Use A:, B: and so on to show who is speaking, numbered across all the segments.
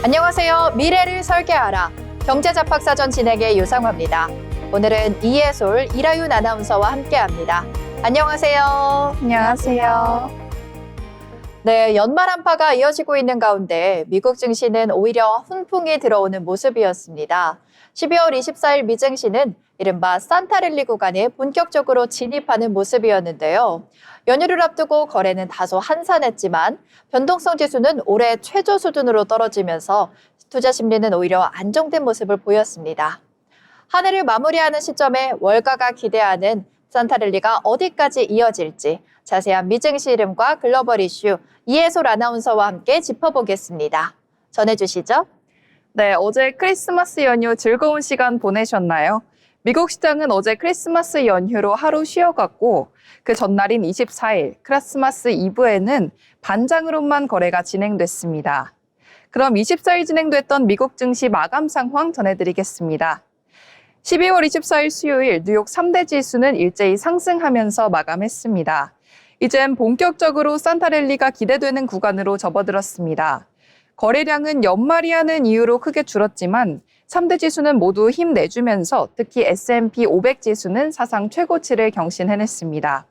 A: 안녕하세요. 미래를 설계하라. 경제잡학사전 진행의 유상화입니다. 오늘은 이해솔, 이라윤 아나운서와 함께합니다. 안녕하세요.
B: 안녕하세요.
A: 네, 연말 한파가 이어지고 있는 가운데 미국 증시는 오히려 훈풍이 들어오는 모습이었습니다. 12월 24일 미 증시는 이른바 산타랠리 구간에 본격적으로 진입하는 모습이었는데요. 연휴를 앞두고 거래는 다소 한산했지만 변동성 지수는 올해 최저 수준으로 떨어지면서 투자 심리는 오히려 안정된 모습을 보였습니다. 한 해를 마무리하는 시점에 월가가 기대하는 산타랠리가 어디까지 이어질지 자세한 미증시 이름과 글로벌 이슈 이해솔 아나운서와 함께 짚어보겠습니다. 전해주시죠.
B: 네, 어제 크리스마스 연휴 즐거운 시간 보내셨나요? 미국 시장은 어제 크리스마스 연휴로 하루 쉬어갔고 그 전날인 24일 크리스마스 이브에는 반장으로만 거래가 진행됐습니다. 그럼 24일 진행됐던 미국 증시 마감 상황 전해드리겠습니다. 12월 24일 수요일 뉴욕 3대 지수는 일제히 상승하면서 마감했습니다. 이젠 본격적으로 산타랠리가 기대되는 구간으로 접어들었습니다. 거래량은 연말이라는 이유로 크게 줄었지만 3대 지수는 모두 힘내주면서 특히 S&P 500 지수는 사상 최고치를 경신해냈습니다.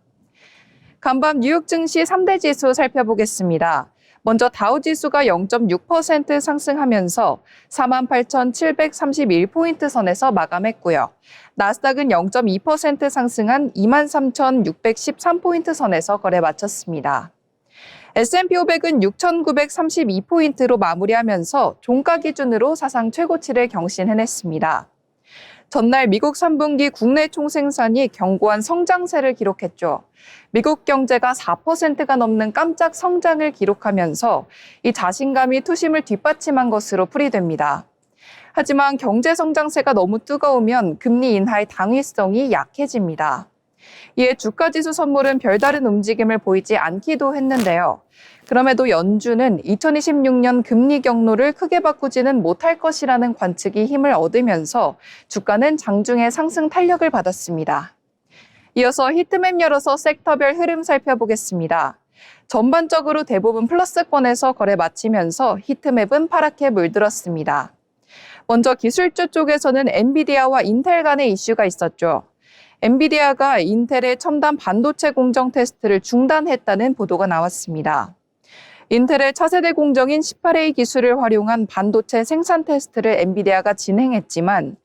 B: 간밤 뉴욕 증시 3대 지수 살펴보겠습니다. 먼저 다우 지수가 0.6% 상승하면서 48,731포인트 선에서 마감했고요. 나스닥은 0.2% 상승한 23,613포인트 선에서 거래 마쳤습니다. S&P 500은 6,932포인트로 마무리하면서 종가 기준으로 사상 최고치를 경신해냈습니다. 전날 미국 3분기 국내 총생산이 견고한 성장세를 기록했죠. 미국 경제가 4%가 넘는 깜짝 성장을 기록하면서 이 자신감이 투심을 뒷받침한 것으로 풀이됩니다. 하지만 경제 성장세가 너무 뜨거우면 금리 인하의 당위성이 약해집니다. 이에 주가지수 선물은 별다른 움직임을 보이지 않기도 했는데요. 그럼에도 연준은 2026년 금리 경로를 크게 바꾸지는 못할 것이라는 관측이 힘을 얻으면서 주가는 장중에 상승 탄력을 받았습니다. 이어서 히트맵 열어서 섹터별 흐름 살펴보겠습니다. 전반적으로 대부분 플러스권에서 거래 마치면서 히트맵은 파랗게 물들었습니다. 먼저 기술주 쪽에서는 엔비디아와 인텔 간의 이슈가 있었죠. 엔비디아가 인텔의 첨단 반도체 공정 테스트를 중단했다는 보도가 나왔습니다. 인텔의 차세대 공정인 18A 기술을 활용한 반도체 생산 테스트를 엔비디아가 진행했지만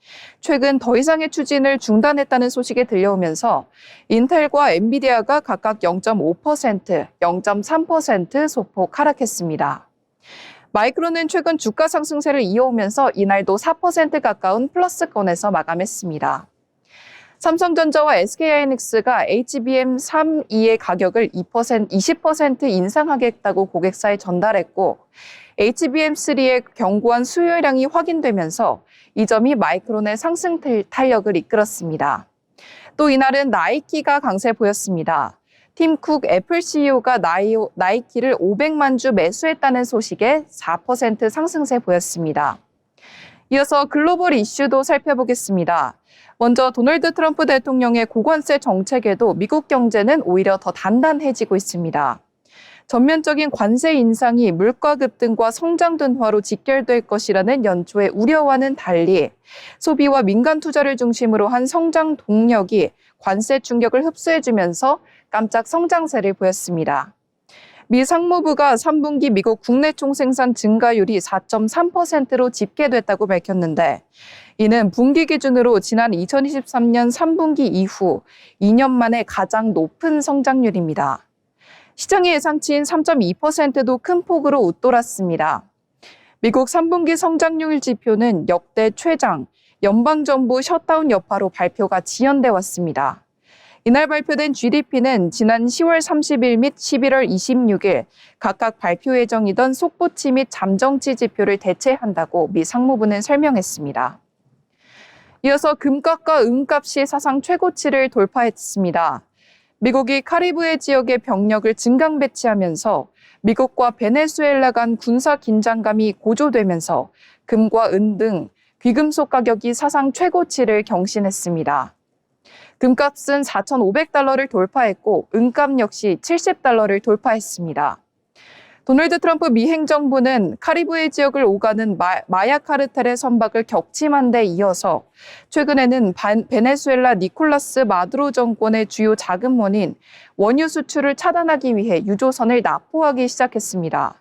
B: 최근 더 이상의 추진을 중단했다는 소식이 들려오면서 인텔과 엔비디아가 각각 0.5%, 0.3% 소폭 하락했습니다. 마이크론은 최근 주가 상승세를 이어오면서 이날도 4% 가까운 플러스권에서 마감했습니다. 삼성전자와 SK하이닉스가 HBM3E의 가격을 20% 인상하겠다고 고객사에 전달했고 HBM3의 견고한 수요량이 확인되면서 이 점이 마이크론의 상승 탄력을 이끌었습니다. 또 이날은 나이키가 강세 보였습니다. 팀 쿡 애플 CEO가 나이키를 500만 주 매수했다는 소식에 4% 상승세 보였습니다. 이어서 글로벌 이슈도 살펴보겠습니다. 먼저 도널드 트럼프 대통령의 고관세 정책에도 미국 경제는 오히려 더 단단해지고 있습니다. 전면적인 관세 인상이 물가 급등과 성장 둔화로 직결될 것이라는 연초의 우려와는 달리 소비와 민간 투자를 중심으로 한 성장 동력이 관세 충격을 흡수해주면서 깜짝 성장세를 보였습니다. 미 상무부가 3분기 미국 국내 총생산 증가율이 4.3%로 집계됐다고 밝혔는데 이는 분기 기준으로 지난 2023년 3분기 이후 2년 만에 가장 높은 성장률입니다. 시장의 예상치인 3.2%도 큰 폭으로 웃돌았습니다. 미국 3분기 성장률 지표는 역대 최장, 연방정부 셧다운 여파로 발표가 지연돼 왔습니다. 이날 발표된 GDP는 지난 10월 30일 및 11월 26일 각각 발표 예정이던 속보치 및 잠정치 지표를 대체한다고 미 상무부는 설명했습니다. 이어서 금값과 은값이 사상 최고치를 돌파했습니다. 미국이 카리브해 지역의 병력을 증강 배치하면서 미국과 베네수엘라 간 군사 긴장감이 고조되면서 금과 은 등 귀금속 가격이 사상 최고치를 경신했습니다. 금값은 4,500달러를 돌파했고 은값 역시 70달러를 돌파했습니다. 도널드 트럼프 미 행정부는 카리브해 지역을 오가는 마약 카르텔의 선박을 격침한 데 이어서 최근에는 베네수엘라 니콜라스 마두로 정권의 주요 자금원인 원유 수출을 차단하기 위해 유조선을 납포하기 시작했습니다.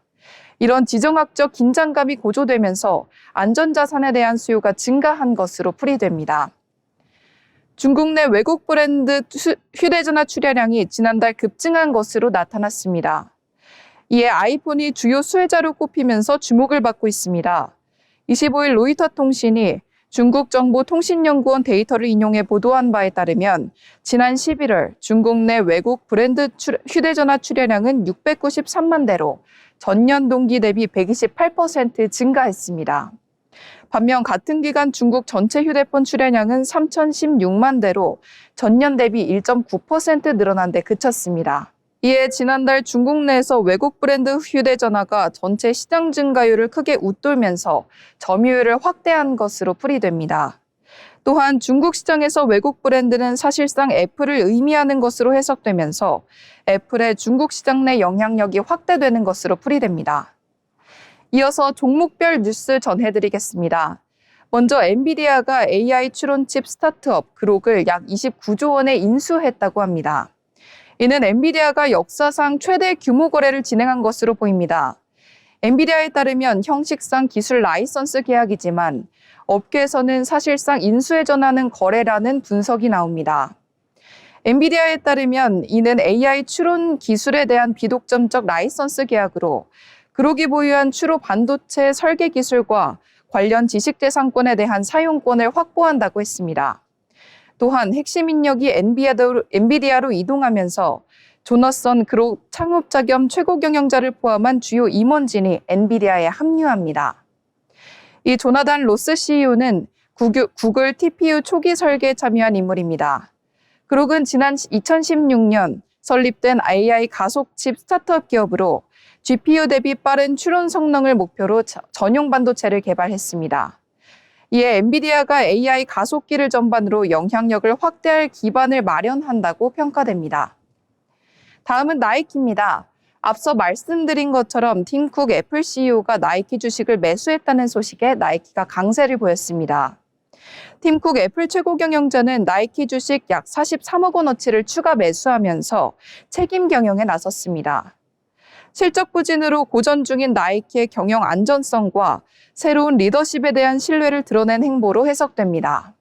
B: 이런 지정학적 긴장감이 고조되면서 안전자산에 대한 수요가 증가한 것으로 풀이됩니다. 중국 내 외국 브랜드 휴대전화 출하량이 지난달 급증한 것으로 나타났습니다. 이에 아이폰이 주요 수혜자로 꼽히면서 주목을 받고 있습니다. 25일 로이터 통신이 중국 정보통신연구원 데이터를 인용해 보도한 바에 따르면 지난 11월 중국 내 외국 브랜드 휴대전화 출하량은 693만 대로 전년 동기 대비 128% 증가했습니다. 반면 같은 기간 중국 전체 휴대폰 출하량은 3,016만 대로 전년 대비 1.9% 늘어난 데 그쳤습니다. 이에 지난달 중국 내에서 외국 브랜드 휴대전화가 전체 시장 증가율을 크게 웃돌면서 점유율을 확대한 것으로 풀이됩니다. 또한 중국 시장에서 외국 브랜드는 사실상 애플을 의미하는 것으로 해석되면서 애플의 중국 시장 내 영향력이 확대되는 것으로 풀이됩니다. 이어서 종목별 뉴스 전해드리겠습니다. 먼저 엔비디아가 AI 추론칩 스타트업 그록을 약 29조 원에 인수했다고 합니다. 이는 엔비디아가 역사상 최대 규모 거래를 진행한 것으로 보입니다. 엔비디아에 따르면 형식상 기술 라이선스 계약이지만 업계에서는 사실상 인수에 전하는 거래라는 분석이 나옵니다. 엔비디아에 따르면 이는 AI 추론 기술에 대한 비독점적 라이선스 계약으로 그록이 보유한 추로 반도체 설계 기술과 관련 지식재산권에 대한 사용권을 확보한다고 했습니다. 또한 핵심 인력이 엔비디아로 이동하면서 조너선 그록 창업자 겸 최고 경영자를 포함한 주요 임원진이 엔비디아에 합류합니다. 이 조나단 로스 CEO는 구글 TPU 초기 설계에 참여한 인물입니다. 그록은 지난 2016년 설립된 AI 가속칩 스타트업 기업으로 GPU 대비 빠른 추론 성능을 목표로 전용 반도체를 개발했습니다. 이에 엔비디아가 AI 가속기를 전반으로 영향력을 확대할 기반을 마련한다고 평가됩니다. 다음은 나이키입니다. 앞서 말씀드린 것처럼 팀 쿡 애플 CEO가 나이키 주식을 매수했다는 소식에 나이키가 강세를 보였습니다. 팀 쿡 애플 최고 경영자는 나이키 주식 약 43억 원어치를 추가 매수하면서 책임 경영에 나섰습니다. 실적 부진으로 고전 중인 나이키의 경영 안전성과 새로운 리더십에 대한 신뢰를 드러낸 행보로 해석됩니다.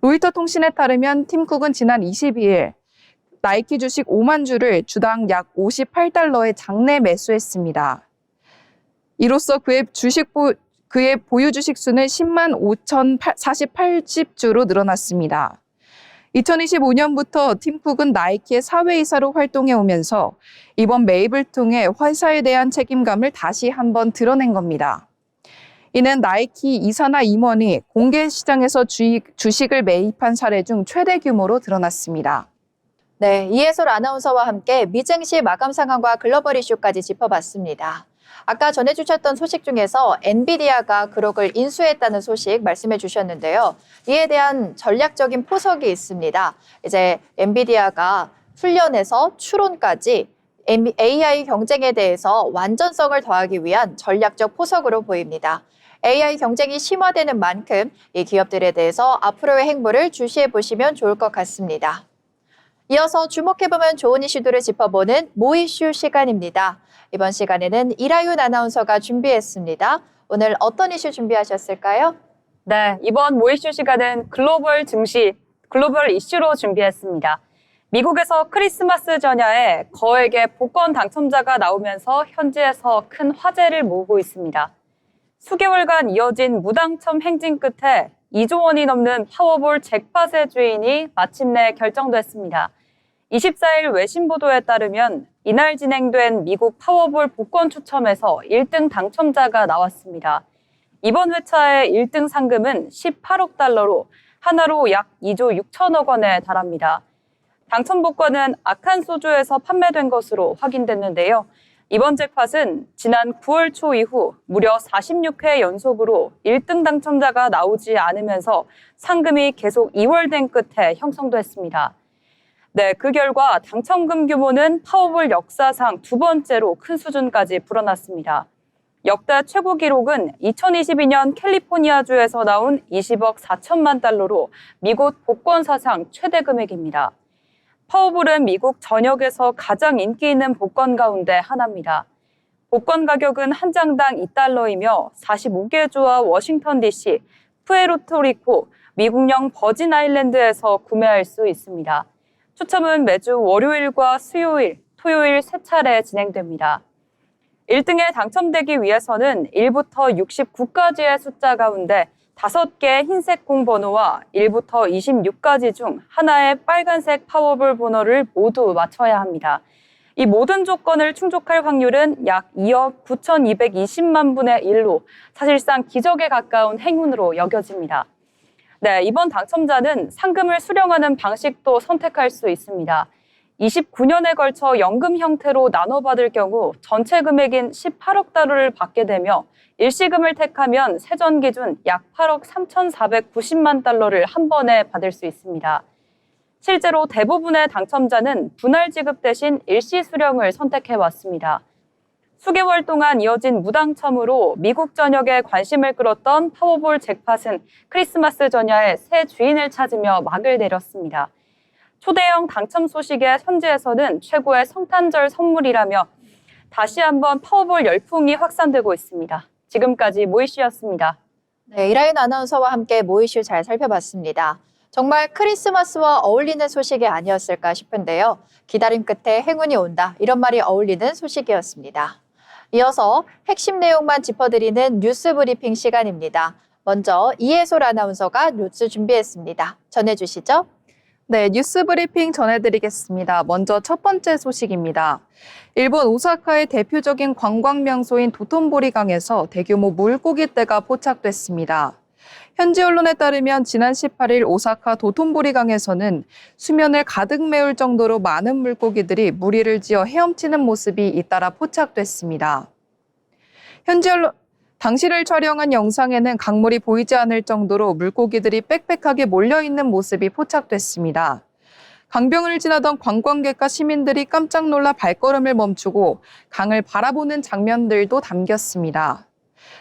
B: 로이터 통신에 따르면 팀 쿡은 지난 22일 나이키 주식 5만 주를 주당 약 58달러에 장내 매수했습니다. 이로써 그의 보유 주식 수는 10만 5,048주로 늘어났습니다. 2025년부터 팀 쿡은 나이키의 사회이사로 활동해 오면서 이번 매입을 통해 회사에 대한 책임감을 다시 한번 드러낸 겁니다. 이는 나이키 이사나 임원이 공개 시장에서 주식을 매입한 사례 중 최대 규모로 드러났습니다.
A: 네, 이해솔 아나운서와 함께 미증시 마감 상황과 글로벌 이슈까지 짚어봤습니다. 아까 전해주셨던 소식 중에서 엔비디아가 그록을 인수했다는 소식 말씀해 주셨는데요. 이에 대한 전략적인 포석이 있습니다. 이제 엔비디아가 훈련에서 추론까지 AI 경쟁에 대해서 완전성을 더하기 위한 전략적 포석으로 보입니다. AI 경쟁이 심화되는 만큼 이 기업들에 대해서 앞으로의 행보를 주시해 보시면 좋을 것 같습니다. 이어서 주목해보면 좋은 이슈들을 짚어보는 모이슈 시간입니다. 이번 시간에는 이라윤 아나운서가 준비했습니다. 오늘 어떤 이슈 준비하셨을까요?
C: 네, 이번 모이슈 시간은 글로벌 이슈로 준비했습니다. 미국에서 크리스마스 전야에 거액의 복권 당첨자가 나오면서 현지에서 큰 화제를 모으고 있습니다. 수개월간 이어진 무당첨 행진 끝에 2조 원이 넘는 파워볼 잭팟의 주인이 마침내 결정됐습니다. 24일 외신 보도에 따르면 이날 진행된 미국 파워볼 복권 추첨에서 1등 당첨자가 나왔습니다. 이번 회차의 1등 상금은 18억 달러로 하나로 약 2조 6천억 원에 달합니다. 당첨 복권은 아칸소주에서 판매된 것으로 확인됐는데요. 이번 잭팟은 지난 9월 초 이후 무려 46회 연속으로 1등 당첨자가 나오지 않으면서 상금이 계속 2월 된 끝에 형성됐습니다. 네, 그 결과 당첨금 규모는 파워볼 역사상 두 번째로 큰 수준까지 불어났습니다. 역대 최고 기록은 2022년 캘리포니아주에서 나온 20억 4천만 달러로 미국 복권 사상 최대 금액입니다. 파워볼은 미국 전역에서 가장 인기 있는 복권 가운데 하나입니다. 복권 가격은 한 장당 $2이며 45개 주와 워싱턴 DC, 푸에르토리코, 미국령 버진 아일랜드에서 구매할 수 있습니다. 추첨은 매주 월요일과 수요일, 토요일 3차례 진행됩니다. 1등에 당첨되기 위해서는 1부터 69까지의 숫자 가운데 5개의 흰색 공 번호와 1부터 26까지 중 하나의 빨간색 파워볼 번호를 모두 맞춰야 합니다. 이 모든 조건을 충족할 확률은 약 2억 9,220만 분의 1로 사실상 기적에 가까운 행운으로 여겨집니다. 네, 이번 당첨자는 상금을 수령하는 방식도 선택할 수 있습니다. 29년에 걸쳐 연금 형태로 나눠받을 경우 전체 금액인 18억 달러를 받게 되며 일시금을 택하면 세전 기준 약 8억 3,490만 달러를 한 번에 받을 수 있습니다. 실제로 대부분의 당첨자는 분할 지급 대신 일시 수령을 선택해왔습니다. 수개월 동안 이어진 무당첨으로 미국 전역에 관심을 끌었던 파워볼 잭팟은 크리스마스 전야에 새 주인을 찾으며 막을 내렸습니다. 초대형 당첨 소식에 현지에서는 최고의 성탄절 선물이라며 다시 한번 파워볼 열풍이 확산되고 있습니다. 지금까지 모이씨였습니다.
A: 네, 이라인 아나운서와 함께 모 이슈 잘 살펴봤습니다. 정말 크리스마스와 어울리는 소식이 아니었을까 싶은데요. 기다림 끝에 행운이 온다, 이런 말이 어울리는 소식이었습니다. 이어서 핵심 내용만 짚어드리는 뉴스 브리핑 시간입니다. 먼저 이혜솔 아나운서가 뉴스 준비했습니다. 전해주시죠.
B: 네, 뉴스 브리핑 전해드리겠습니다. 먼저 첫 번째 소식입니다. 일본 오사카의 대표적인 관광 명소인 도톤보리강에서 대규모 물고기떼가 포착됐습니다. 현지 언론에 따르면 지난 18일 오사카 도톤보리강에서는 수면을 가득 메울 정도로 많은 물고기들이 무리를 지어 헤엄치는 모습이 잇따라 포착됐습니다. 현지 언론 당시를 촬영한 영상에는 강물이 보이지 않을 정도로 물고기들이 빽빽하게 몰려있는 모습이 포착됐습니다. 강변을 지나던 관광객과 시민들이 깜짝 놀라 발걸음을 멈추고 강을 바라보는 장면들도 담겼습니다.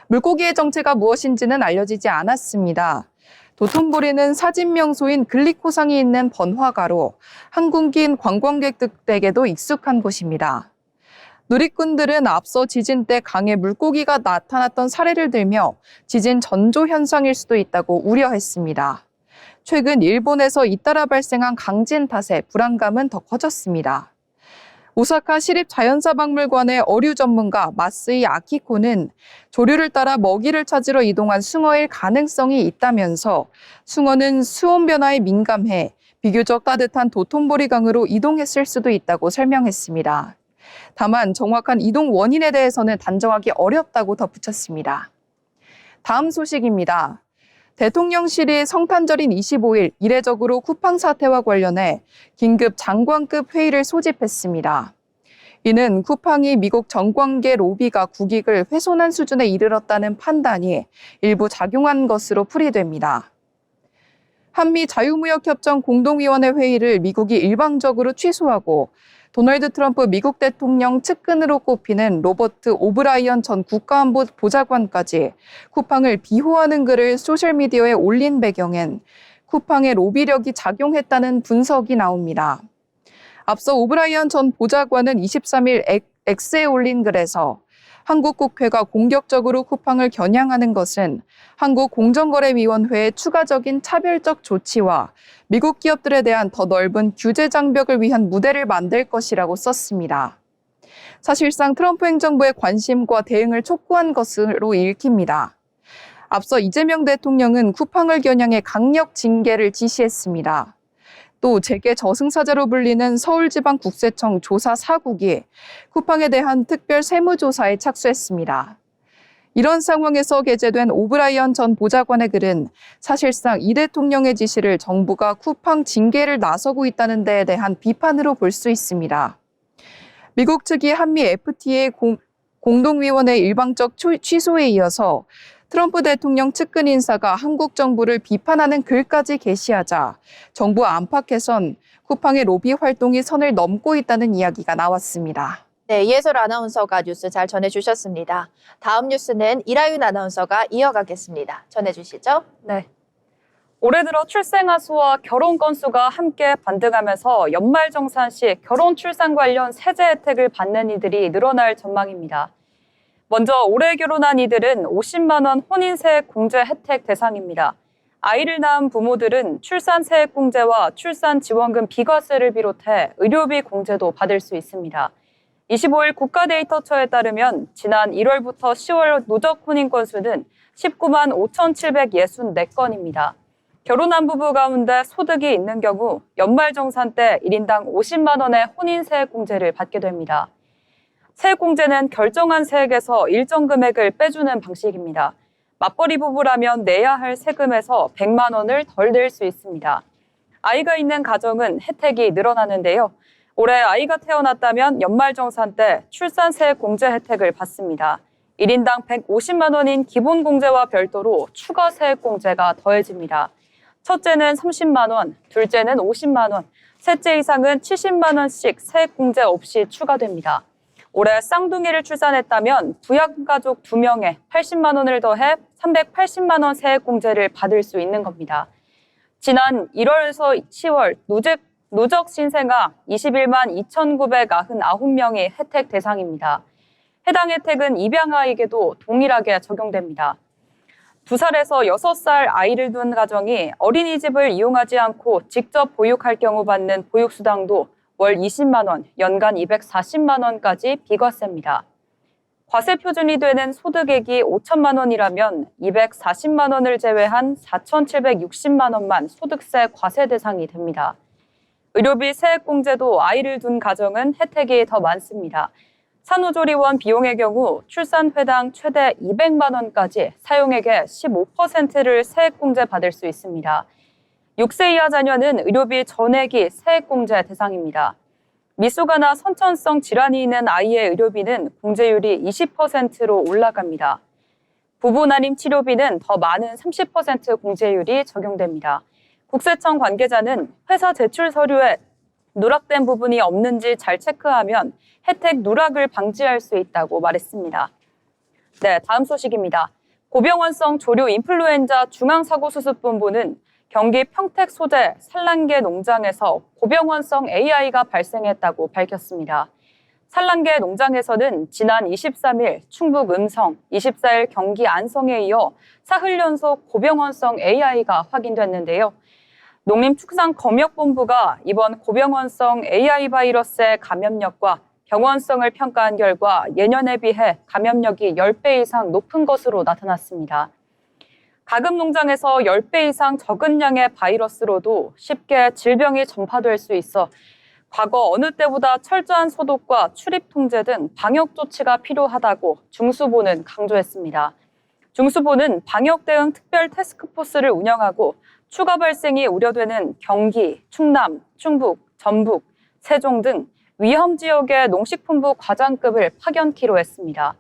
B: 물고기의 정체가 무엇인지는 알려지지 않았습니다. 도톤보리는 사진 명소인 글리코상이 있는 번화가로 한국인 관광객들에게도 익숙한 곳입니다. 누리꾼들은 앞서 지진 때 강에 물고기가 나타났던 사례를 들며 지진 전조 현상일 수도 있다고 우려했습니다. 최근 일본에서 잇따라 발생한 강진 탓에 불안감은 더 커졌습니다. 오사카 시립자연사박물관의 어류 전문가 마스이 아키코는 조류를 따라 먹이를 찾으러 이동한 숭어일 가능성이 있다면서 숭어는 수온 변화에 민감해 비교적 따뜻한 도톤보리강으로 이동했을 수도 있다고 설명했습니다. 다만 정확한 이동 원인에 대해서는 단정하기 어렵다고 덧붙였습니다. 다음 소식입니다. 대통령실이 성탄절인 25일 이례적으로 쿠팡 사태와 관련해 긴급 장관급 회의를 소집했습니다. 이는 쿠팡이 미국 정관계 로비가 국익을 훼손한 수준에 이르렀다는 판단이 일부 작용한 것으로 풀이됩니다. 한미 자유무역협정 공동위원회 회의를 미국이 일방적으로 취소하고 도널드 트럼프 미국 대통령 측근으로 꼽히는 로버트 오브라이언 전 국가안보 보좌관까지 쿠팡을 비호하는 글을 소셜미디어에 올린 배경엔 쿠팡의 로비력이 작용했다는 분석이 나옵니다. 앞서 오브라이언 전 보좌관은 23일 X에 올린 글에서 한국 국회가 공격적으로 쿠팡을 겨냥하는 것은 한국공정거래위원회의 추가적인 차별적 조치와 미국 기업들에 대한 더 넓은 규제 장벽을 위한 무대를 만들 것이라고 썼습니다. 사실상 트럼프 행정부의 관심과 대응을 촉구한 것으로 읽힙니다. 앞서 이재명 대통령은 쿠팡을 겨냥해 강력 징계를 지시했습니다. 또 재계 저승사자로 불리는 서울지방국세청 조사 4국이 쿠팡에 대한 특별 세무조사에 착수했습니다. 이런 상황에서 게재된 오브라이언 전 보좌관의 글은 사실상 이 대통령의 지시를 정부가 쿠팡 징계를 나서고 있다는 데에 대한 비판으로 볼 수 있습니다. 미국 측이 한미 FTA 공동위원회 일방적 취소에 이어서 트럼프 대통령 측근 인사가 한국 정부를 비판하는 글까지 게시하자 정부 안팎에선 쿠팡의 로비 활동이 선을 넘고 있다는 이야기가 나왔습니다.
A: 네, 이해솔 아나운서가 뉴스 잘 전해주셨습니다. 다음 뉴스는 이라윤 아나운서가 이어가겠습니다. 전해주시죠.
C: 네. 올해 들어 출생아 수와 결혼 건수가 함께 반등하면서 연말정산 시 결혼 출산 관련 세제 혜택을 받는 이들이 늘어날 전망입니다. 먼저 올해 결혼한 이들은 50만 원 혼인세액 공제 혜택 대상입니다. 아이를 낳은 부모들은 출산세액 공제와 출산지원금 비과세를 비롯해 의료비 공제도 받을 수 있습니다. 25일 국가데이터처에 따르면 지난 1월부터 10월 누적 혼인 건수는 19만 5,764건입니다. 결혼한 부부 가운데 소득이 있는 경우 연말정산 때 1인당 50만 원의 혼인세액 공제를 받게 됩니다. 세액 공제는 결정한 세액에서 일정 금액을 빼주는 방식입니다. 맞벌이 부부라면 내야 할 세금에서 100만 원을 덜 낼 수 있습니다. 아이가 있는 가정은 혜택이 늘어나는데요. 올해 아이가 태어났다면 연말정산 때 출산세액 공제 혜택을 받습니다. 1인당 150만 원인 기본 공제와 별도로 추가 세액 공제가 더해집니다. 첫째는 30만 원, 둘째는 50만 원, 셋째 이상은 70만 원씩 세액 공제 없이 추가됩니다. 올해 쌍둥이를 출산했다면 부양가족 2명에 80만 원을 더해 380만 원 세액 공제를 받을 수 있는 겁니다. 지난 1월에서 10월 누적 신생아 21만 2,999명이 혜택 대상입니다. 해당 혜택은 입양아에게도 동일하게 적용됩니다. 2살에서 6살 아이를 둔 가정이 어린이집을 이용하지 않고 직접 보육할 경우 받는 보육수당도 월 20만 원, 연간 240만 원까지 비과세입니다. 과세 표준이 되는 소득액이 5천만 원이라면 240만 원을 제외한 4,760만 원만 소득세 과세 대상이 됩니다. 의료비 세액 공제도 아이를 둔 가정은 혜택이 더 많습니다. 산후조리원 비용의 경우 출산회당 최대 200만 원까지 사용액의 15%를 세액 공제 받을 수 있습니다. 6세 이하 자녀는 의료비 전액이 세액 공제 대상입니다. 미숙아나 선천성 질환이 있는 아이의 의료비는 공제율이 20%로 올라갑니다. 부부 난임 치료비는 더 많은 30% 공제율이 적용됩니다. 국세청 관계자는 회사 제출 서류에 누락된 부분이 없는지 잘 체크하면 혜택 누락을 방지할 수 있다고 말했습니다. 네, 다음 소식입니다. 고병원성 조류 인플루엔자 중앙사고수습본부는 경기 평택 소재 산란계 농장에서 고병원성 AI가 발생했다고 밝혔습니다. 산란계 농장에서는 지난 23일 충북 음성, 24일 경기 안성에 이어 사흘 연속 고병원성 AI가 확인됐는데요. 농림축산검역본부가 이번 고병원성 AI 바이러스의 감염력과 병원성을 평가한 결과 예년에 비해 감염력이 10배 이상 높은 것으로 나타났습니다. 가금 농장에서 10배 이상 적은 양의 바이러스로도 쉽게 질병이 전파될 수 있어 과거 어느 때보다 철저한 소독과 출입 통제 등 방역 조치가 필요하다고 중수부는 강조했습니다. 중수부는 방역 대응 특별 태스크포스를 운영하고 추가 발생이 우려되는 경기, 충남, 충북, 전북, 세종 등 위험 지역의 농식품부 과장급을 파견키로 했습니다.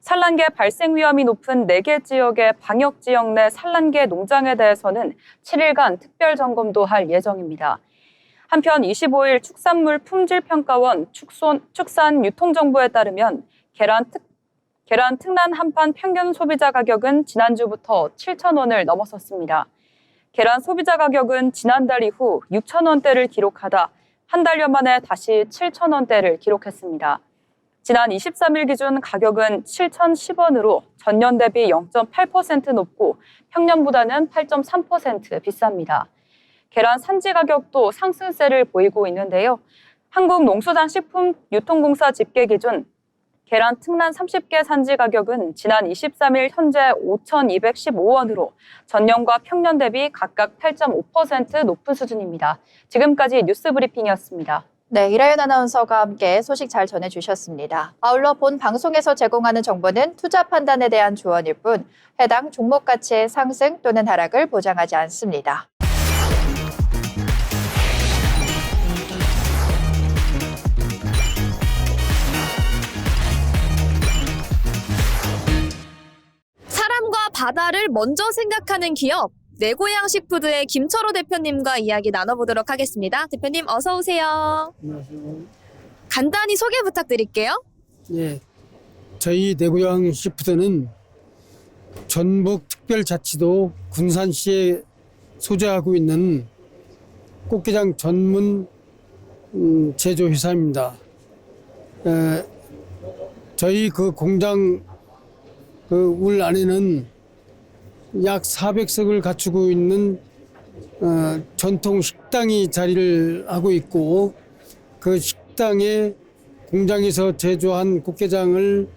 C: 산란계 발생 위험이 높은 4개 지역의 방역 지역 내 산란계 농장에 대해서는 7일간 특별 점검도 할 예정입니다. 한편 25일 축산물 품질평가원 축산유통정보에 따르면 계란 특란 한판 평균 소비자 가격은 지난주부터 7,000원을 넘어섰습니다. 계란 소비자 가격은 지난달 이후 6,000원대를 기록하다 한 달여 만에 다시 7,000원대를 기록했습니다. 지난 23일 기준 가격은 7,010원으로 전년 대비 0.8% 높고 평년보다는 8.3% 비쌉니다. 계란 산지 가격도 상승세를 보이고 있는데요. 한국농수산식품유통공사 집계 기준 계란 특란 30개 산지 가격은 지난 23일 현재 5,215원으로 전년과 평년 대비 각각 8.5% 높은 수준입니다. 지금까지 뉴스 브리핑이었습니다.
A: 네, 이라윤 아나운서가 함께 소식 잘 전해주셨습니다. 아울러 본 방송에서 제공하는 정보는 투자 판단에 대한 조언일 뿐 해당 종목 가치의 상승 또는 하락을 보장하지 않습니다.
D: 사람과 바다를 먼저 생각하는 기업 내고양식푸드의 김철호 대표님과 이야기 나눠보도록 하겠습니다. 대표님 어서 오세요.
E: 안녕하세요.
D: 간단히 소개 부탁드릴게요.
E: 예, 저희 내고양 시푸드는 전북특별자치도 군산시에 소재하고 있는 꽃게장 전문 제조회사입니다. 저희 그 공장 그 울 안에는 약 400석을 갖추고 있는 전통 식당이 자리를 하고 있고, 그 식당에 공장에서 제조한 꽃게장을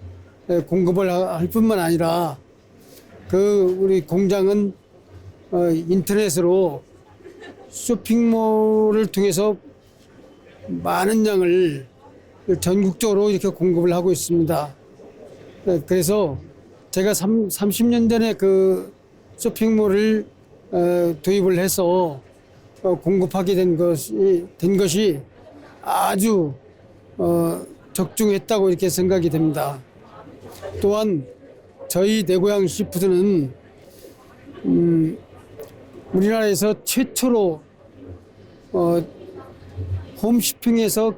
E: 공급을 할 뿐만 아니라 그 우리 공장은 인터넷으로 쇼핑몰을 통해서 많은 양을 전국적으로 이렇게 공급을 하고 있습니다. 그래서 제가 30년 전에 그 쇼핑몰을 도입을 해서 공급하게 된 것이 아주 적중했다고 이렇게 생각이 됩니다. 또한 저희 내고양 시푸드는 우리나라에서 최초로 홈쇼핑에서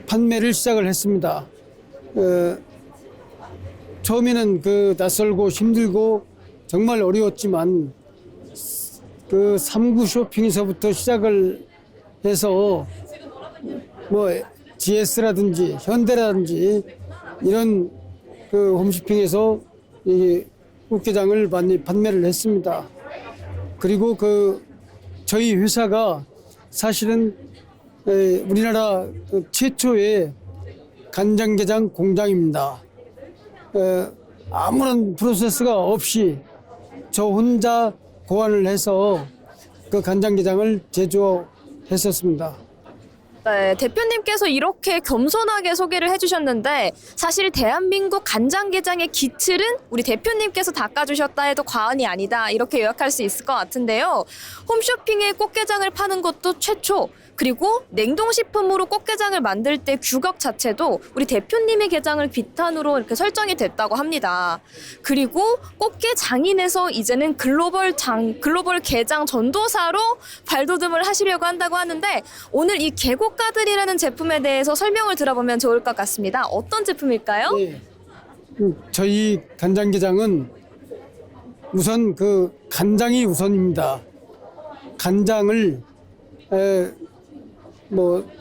E: 판매를 시작을 했습니다. 처음에는 낯설고 힘들고 정말 어려웠지만 그 3구 쇼핑에서부터 시작을 해서 뭐 GS라든지 현대라든지 이런 그 홈쇼핑에서 이 꽃게장을 많이 판매를 했습니다. 그리고 저희 회사가 사실은 우리나라 최초의 간장게장 공장입니다. 아무런 프로세스가 없이 저 혼자 고안을 해서 그 간장게장을 제조했었습니다.
D: 네, 대표님께서 이렇게 겸손하게 소개를 해주셨는데 사실 대한민국 간장게장의 기틀은 우리 대표님께서 닦아주셨다 해도 과언이 아니다, 이렇게 요약할 수 있을 것 같은데요. 홈쇼핑에 꽃게장을 파는 것도 최초, 그리고 냉동식품으로 꽃게장을 만들 때 규격 자체도 우리 대표님의 게장을 비탄으로 이렇게 설정이 됐다고 합니다. 그리고 꽃게 장인에서 이제는 글로벌 게장 전도사로 발돋움을 하시려고 한다고 하는데, 오늘 이 계곡가들이라는 제품에 대해서 설명을 들어보면 좋을 것 같습니다. 어떤 제품일까요?
E: 네. 저희 간장게장은 우선 간장이 우선입니다. 간장을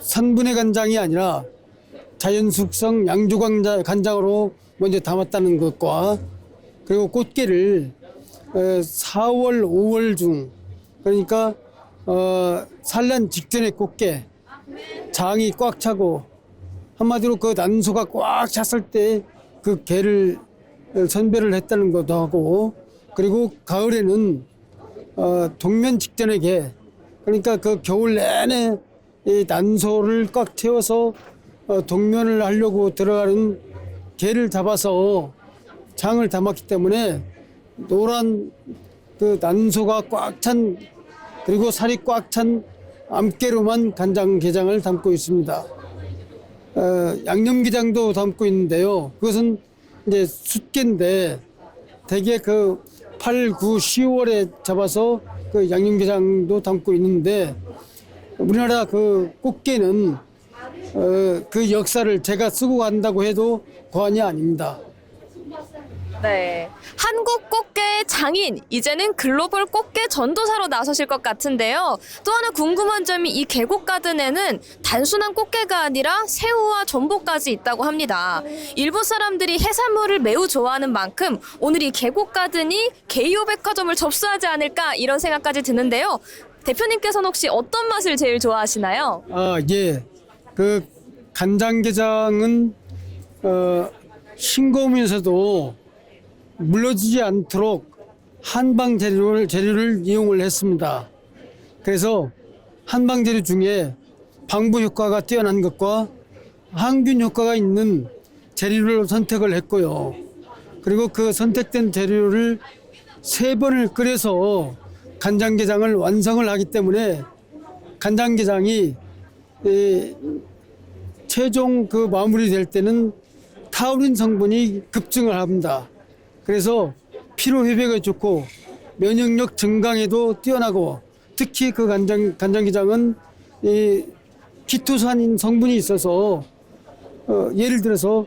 E: 산분해 간장이 아니라 자연 숙성 양조 간장으로 먼저 담았다는 것과, 그리고 꽃게를 4월, 5월 중, 그러니까 산란 직전의 꽃게, 장이 꽉 차고 한마디로 그 난소가 꽉 찼을 때 그 게를 선별을 했다는 것도 하고, 그리고 가을에는 동면 직전의 게, 그러니까 그 겨울 내내 이 난소를 꽉 채워서 동면을 하려고 들어가는 게를 잡아서 장을 담았기 때문에 노란 그 난소가 꽉 찬, 그리고 살이 꽉 찬 암깨로만 간장게장을 담고 있습니다. 양념게장도 담고 있는데요. 그것은 이제 숫게인데 대개 8, 9, 10월에 잡아서 그 양념게장도 담고 있는데, 우리나라 꽃게는 그 역사를 제가 쓰고 간다고 해도 과언이 아닙니다.
D: 네, 한국 꽃게의 장인, 이제는 글로벌 꽃게 전도사로 나서실 것 같은데요. 또 하나 궁금한 점이 이 계곡가든에는 단순한 꽃게가 아니라 새우와 전복까지 있다고 합니다. 일본 사람들이 해산물을 매우 좋아하는 만큼 오늘 이 계곡가든이 게이오 백화점을 접수하지 않을까, 이런 생각까지 드는데요. 대표님께서는 혹시 어떤 맛을 제일 좋아하시나요?
E: 예. 간장게장은 싱거우면서도 물러지지 않도록 한방 재료를 이용을 했습니다. 그래서 한방 재료 중에 방부 효과가 뛰어난 것과 항균 효과가 있는 재료를 선택을 했고요. 그리고 그 선택된 재료를 3번을 끓여서 간장게장을 완성을 하기 때문에 간장게장이 최종 마무리 될 때는 타우린 성분이 급증을 합니다. 그래서 피로 회복에 좋고 면역력 증강에도 뛰어나고 특히 그 간장게장은 이 키토산 성분이 있어서 예를 들어서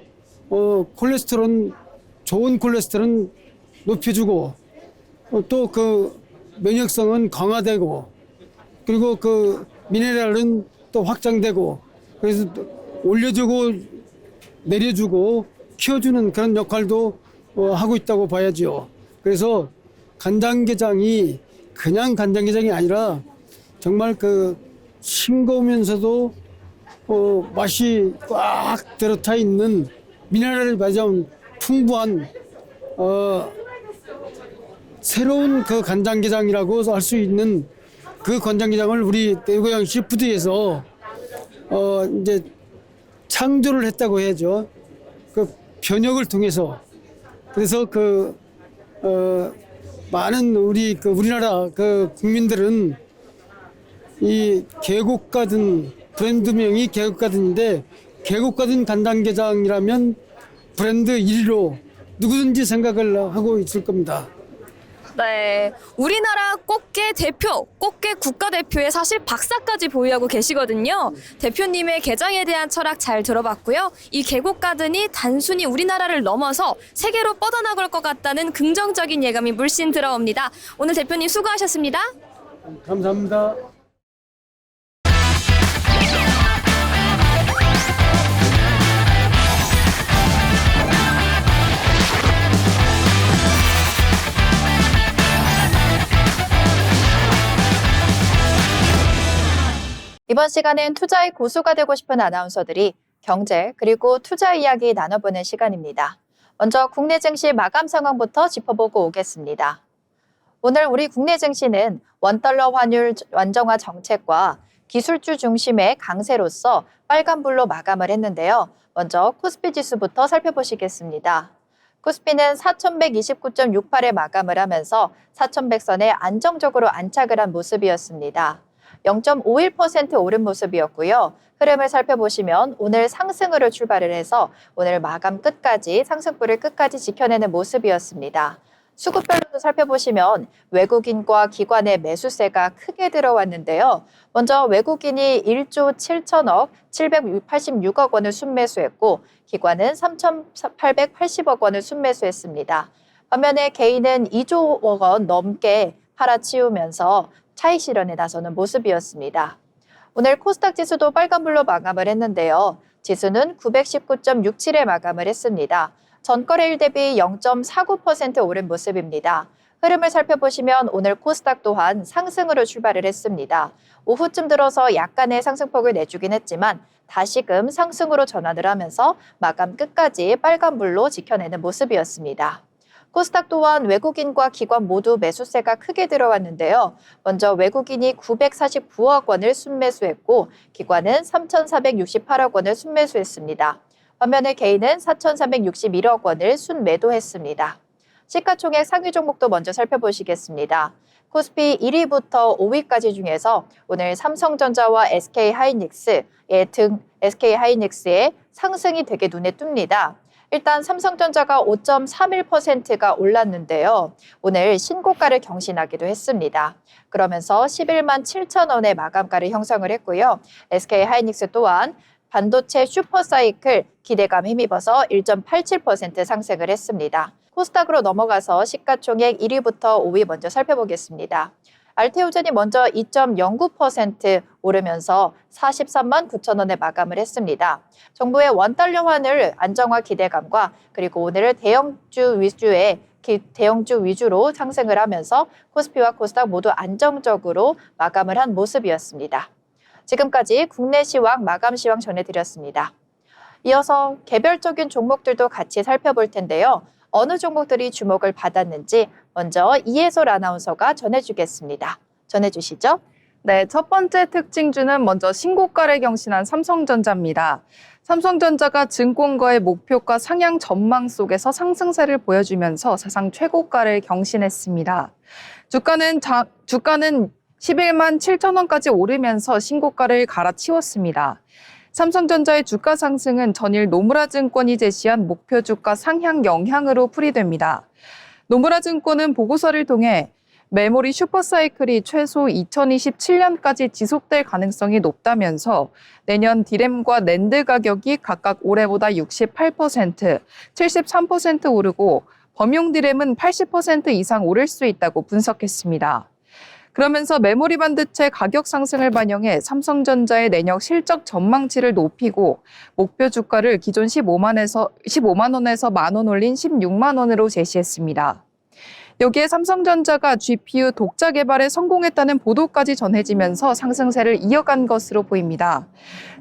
E: 콜레스테롤 좋은 콜레스테롤은 높여주고 또 그 면역성은 강화되고 그리고 그 미네랄은 또 확장되고 그래서 올려주고 내려주고 키워주는 그런 역할도 하고 있다고 봐야지요. 그래서 간장게장이 그냥 간장게장이 아니라 정말 그 싱거우면서도 맛이 꽉 들어차 있는 미네랄을 가진 풍부한 새로운 그 간장게장이라고 할 수 있는 그 간장게장을 우리 내고향 시푸드에서 이제 창조를 했다고 해야죠. 그 변혁을 통해서 그래서 많은 우리나라 그 국민들은 이 계곡가든 브랜드명이 계곡가든인데 계곡가든 간장게장이라면 브랜드 1위로 누구든지 생각을 하고 있을 겁니다.
D: 네, 우리나라 꽃게 대표, 꽃게 국가대표의 사실 박사까지 보유하고 계시거든요. 대표님의 게장에 대한 철학 잘 들어봤고요. 이 계곡가든이 단순히 우리나라를 넘어서 세계로 뻗어나갈 것 같다는 긍정적인 예감이 물씬 들어옵니다. 오늘 대표님 수고하셨습니다.
E: 감사합니다.
A: 이번 시간은 투자의 고수가 되고 싶은 아나운서들이 경제 그리고 투자 이야기 나눠보는 시간입니다. 먼저 국내 증시 마감 상황부터 짚어보고 오겠습니다. 오늘 우리 국내 증시는 원달러 환율 안정화 정책과 기술주 중심의 강세로서 빨간불로 마감을 했는데요. 먼저 코스피 지수부터 살펴보시겠습니다. 코스피는 4,129.68에 마감을 하면서 4,100선에 안정적으로 안착을 한 모습이었습니다. 0.51% 오른 모습이었고요. 흐름을 살펴보시면 오늘 상승으로 출발을 해서 오늘 마감 끝까지 상승불을 끝까지 지켜내는 모습이었습니다. 수급별로도 살펴보시면 외국인과 기관의 매수세가 크게 들어왔는데요. 먼저 외국인이 1조 7천억 786억 원을 순매수했고 기관은 3,880억 원을 순매수했습니다. 반면에 개인은 2조 원 넘게 팔아치우면서 차익 실현에 나서는 모습이었습니다. 오늘 코스닥 지수도 빨간불로 마감을 했는데요. 지수는 919.67에 마감을 했습니다. 전거래일 대비 0.49% 오른 모습입니다. 흐름을 살펴보시면 오늘 코스닥 또한 상승으로 출발을 했습니다. 오후쯤 들어서 약간의 상승폭을 내주긴 했지만 다시금 상승으로 전환을 하면서 마감 끝까지 빨간불로 지켜내는 모습이었습니다. 코스닥 또한 외국인과 기관 모두 매수세가 크게 들어왔는데요. 먼저 외국인이 949억 원을 순매수했고 기관은 3,468억 원을 순매수했습니다. 반면에 개인은 4,361억 원을 순매도했습니다. 시가총액 상위 종목도 먼저 살펴보시겠습니다. 코스피 1위부터 5위까지 중에서 오늘 삼성전자와 SK하이닉스의 상승이 되게 눈에 띕니다. 일단 삼성전자가 5.31%가 올랐는데요. 오늘 신고가를 경신하기도 했습니다. 그러면서 11만 7천 원의 마감가를 형성을 했고요. SK하이닉스 또한 반도체 슈퍼사이클 기대감 힘입어서 1.87% 상승을 했습니다. 코스닥으로 넘어가서 시가총액 1위부터 5위 먼저 살펴보겠습니다. 알테오젠이 먼저 2.09% 오르면서 43만 9천 원에 마감을 했습니다. 정부의 원달러 환율 안정화 기대감과 그리고 오늘 대형주 위주로 상승을 하면서 코스피와 코스닥 모두 안정적으로 마감을 한 모습이었습니다. 지금까지 국내 시황 마감 시황 전해드렸습니다. 이어서 개별적인 종목들도 같이 살펴볼 텐데요. 어느 종목들이 주목을 받았는지 먼저 이혜솔 아나운서가 전해주겠습니다. 전해주시죠.
B: 네, 첫 번째 특징주는 먼저 신고가를 경신한 삼성전자입니다. 삼성전자가 증권가의 목표가 상향 전망 속에서 상승세를 보여주면서 사상 최고가를 경신했습니다. 주가는 11만 7천 원까지 오르면서 신고가를 갈아치웠습니다. 삼성전자의 주가 상승은 전일 노무라증권이 제시한 목표 주가 상향 영향으로 풀이됩니다. 노무라증권은 보고서를 통해 메모리 슈퍼사이클이 최소 2027년까지 지속될 가능성이 높다면서 내년 디램과 낸드 가격이 각각 올해보다 68%, 73% 오르고 범용 디램은 80% 이상 오를 수 있다고 분석했습니다. 그러면서 메모리 반도체 가격 상승을 반영해 삼성전자의 내년 실적 전망치를 높이고 목표 주가를 기존 15만 원에서 만 원 올린 16만 원으로 제시했습니다. 여기에 삼성전자가 GPU 독자 개발에 성공했다는 보도까지 전해지면서 상승세를 이어간 것으로 보입니다.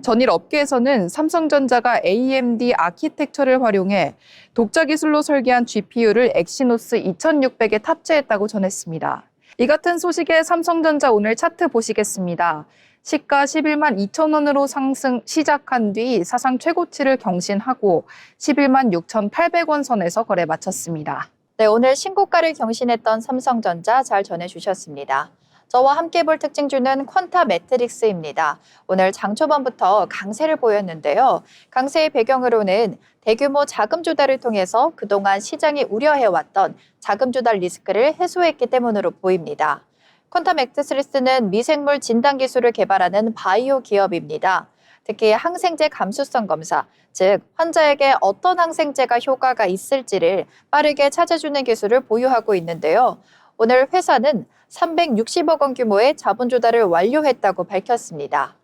B: 전일 업계에서는 삼성전자가 AMD 아키텍처를 활용해 독자 기술로 설계한 GPU를 엑시노스 2600에 탑재했다고 전했습니다. 이 같은 소식에 삼성전자 오늘 차트 보시겠습니다. 시가 11만 2천 원으로 상승 시작한 뒤 사상 최고치를 경신하고 11만 6,800원 선에서 거래 마쳤습니다.
A: 네, 오늘 신고가를 경신했던 삼성전자 잘 전해주셨습니다. 저와 함께 볼 특징주는 퀀타 매트릭스입니다. 오늘 장 초반부터 강세를 보였는데요. 강세의 배경으로는 대규모 자금 조달을 통해서 그동안 시장이 우려해왔던 자금 조달 리스크를 해소했기 때문으로 보입니다. 퀀타 매트릭스는 미생물 진단 기술을 개발하는 바이오 기업입니다. 특히 항생제 감수성 검사, 즉 환자에게 어떤 항생제가 효과가 있을지를 빠르게 찾아주는 기술을 보유하고 있는데요. 오늘 회사는 360억 원 규모의 자본 조달을 완료했다고 밝혔습니다.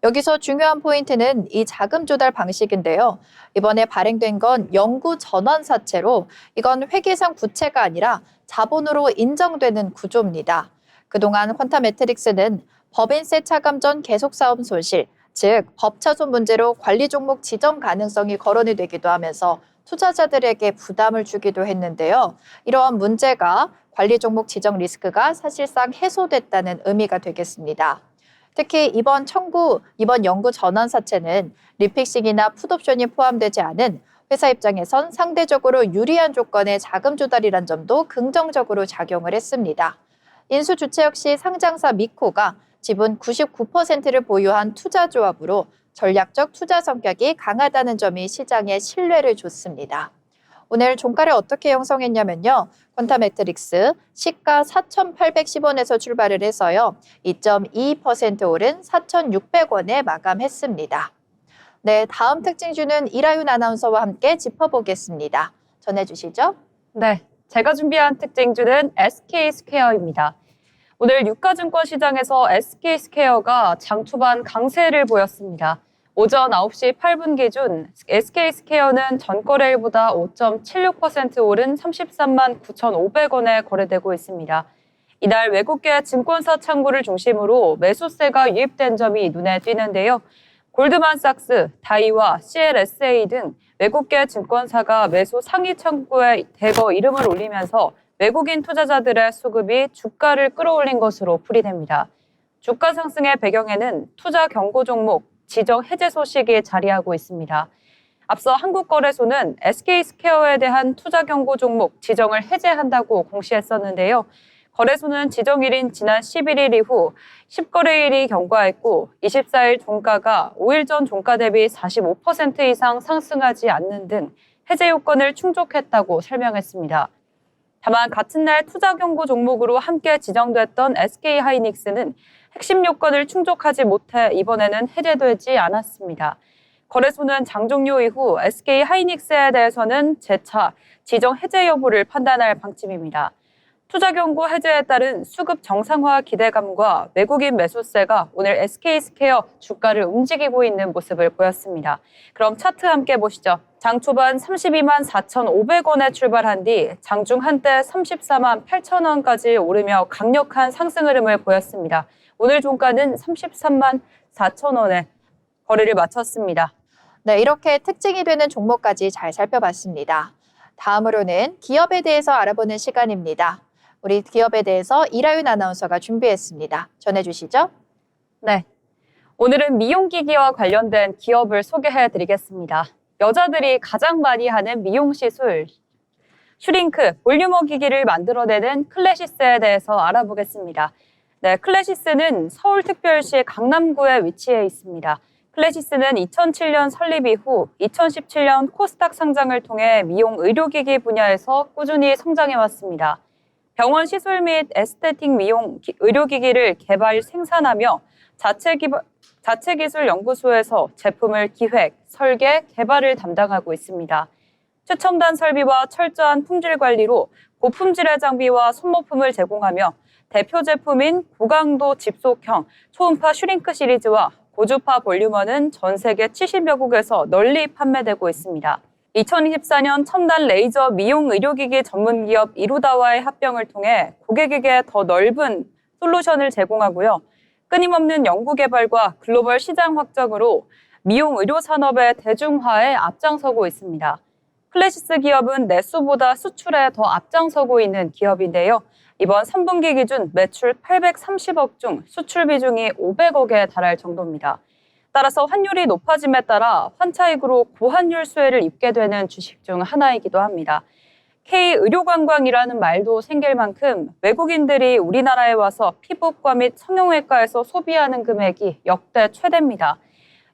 A: 여기서 중요한 포인트는 이 자금 조달 방식인데요. 이번에 발행된 건 영구 전환 사채로 이건 회계상 부채가 아니라 자본으로 인정되는 구조입니다. 그동안 퀀타 매트릭스는 법인세 차감 전 계속사업 손실, 즉 법차손 문제로 관리 종목 지정 가능성이 거론이 되기도 하면서 투자자들에게 부담을 주기도 했는데요. 이러한 문제가 관리 종목 지정 리스크가 사실상 해소됐다는 의미가 되겠습니다. 특히 이번 영구 전환 사채는 리픽싱이나 풋옵션이 포함되지 않은 회사 입장에선 상대적으로 유리한 조건의 자금 조달이란 점도 긍정적으로 작용을 했습니다. 인수 주체 역시 상장사 미코가 지분 99%를 보유한 투자조합으로 전략적 투자 성격이 강하다는 점이 시장에 신뢰를 줬습니다. 오늘 종가를 어떻게 형성했냐면요. 퀀타 매트릭스 시가 4,810원에서 출발을 해서요. 2.22% 오른 4,600원에 마감했습니다. 네, 다음 특징주는 이라윤 아나운서와 함께 짚어보겠습니다. 전해주시죠.
C: 네, 제가 준비한 특징주는 SK스퀘어입니다. 오늘 유가증권 시장에서 SK스퀘어가 장 초반 강세를 보였습니다. 오전 9시 8분 기준 SK스퀘어는 전거래일보다 5.76% 오른 33만 9,500원에 거래되고 있습니다. 이날 외국계 증권사 창구를 중심으로 매수세가 유입된 점이 눈에 띄는데요. 골드만삭스, 다이와 CLSA 등 외국계 증권사가 매수 상위 창구에 대거 이름을 올리면서 외국인 투자자들의 수급이 주가를 끌어올린 것으로 풀이됩니다. 주가 상승의 배경에는 투자 경고 종목 지정 해제 소식이 자리하고 있습니다. 앞서 한국거래소는 SK스퀘어에 대한 투자 경고 종목 지정을 해제한다고 공시했었는데요. 거래소는 지정일인 지난 11일 이후 10거래일이 경과했고 24일 종가가 5일 전 종가 대비 45% 이상 상승하지 않는 등 해제 요건을 충족했다고 설명했습니다. 다만 같은 날 투자 경고 종목으로 함께 지정됐던 SK하이닉스는 핵심 요건을 충족하지 못해 이번에는 해제되지 않았습니다. 거래소는 장 종료 이후 SK하이닉스에 대해서는 재차 지정 해제 여부를 판단할 방침입니다. 투자 경고 해제에 따른 수급 정상화 기대감과 외국인 매수세가 오늘 SK스퀘어 주가를 움직이고 있는 모습을 보였습니다. 그럼 차트 함께 보시죠. 장 초반 32만 4,500원에 출발한 뒤 장중 한때 34만 8,000원까지 오르며 강력한 상승 흐름을 보였습니다. 오늘 종가는 33만 4,000원에 거래를 마쳤습니다.
A: 네, 이렇게 특징이 되는 종목까지 잘 살펴봤습니다. 다음으로는 기업에 대해서 알아보는 시간입니다. 우리 기업에 대해서 이라윤 아나운서가 준비했습니다. 전해주시죠.
C: 네, 오늘은 미용기기와 관련된 기업을 소개해드리겠습니다. 여자들이 가장 많이 하는 미용 시술, 슈링크, 볼륨어 기기를 만들어내는 클래시스에 대해서 알아보겠습니다. 네, 클래시스는 서울특별시 강남구에 위치해 있습니다. 클래시스는 2007년 설립 이후 2017년 코스닥 상장을 통해 미용 의료기기 분야에서 꾸준히 성장해왔습니다. 병원 시술 및 에스테틱 미용 의료기기를 개발 생산하며 자체기술연구소에서 제품을 기획, 설계, 개발을 담당하고 있습니다. 최첨단 설비와 철저한 품질 관리로 고품질의 장비와 소모품을 제공하며 대표 제품인 고강도 집속형 초음파 슈링크 시리즈와 고주파 볼륨어는 전 세계 70여 국에서 널리 판매되고 있습니다. 2024년 첨단 레이저 미용 의료기기 전문기업 이루다와의 합병을 통해 고객에게 더 넓은 솔루션을 제공하고요. 끊임없는 연구개발과 글로벌 시장 확장으로 미용 의료 산업의 대중화에 앞장서고 있습니다. 클래시스 기업은 내수보다 수출에 더 앞장서고 있는 기업인데요. 이번 3분기 기준 매출 830억 중 수출 비중이 500억에 달할 정도입니다. 따라서 환율이 높아짐에 따라 환차익으로 고환율 수혜를 입게 되는 주식 중 하나이기도 합니다. K의료관광이라는 말도 생길 만큼 외국인들이 우리나라에 와서 피부과 및 성형외과에서 소비하는 금액이 역대 최대입니다.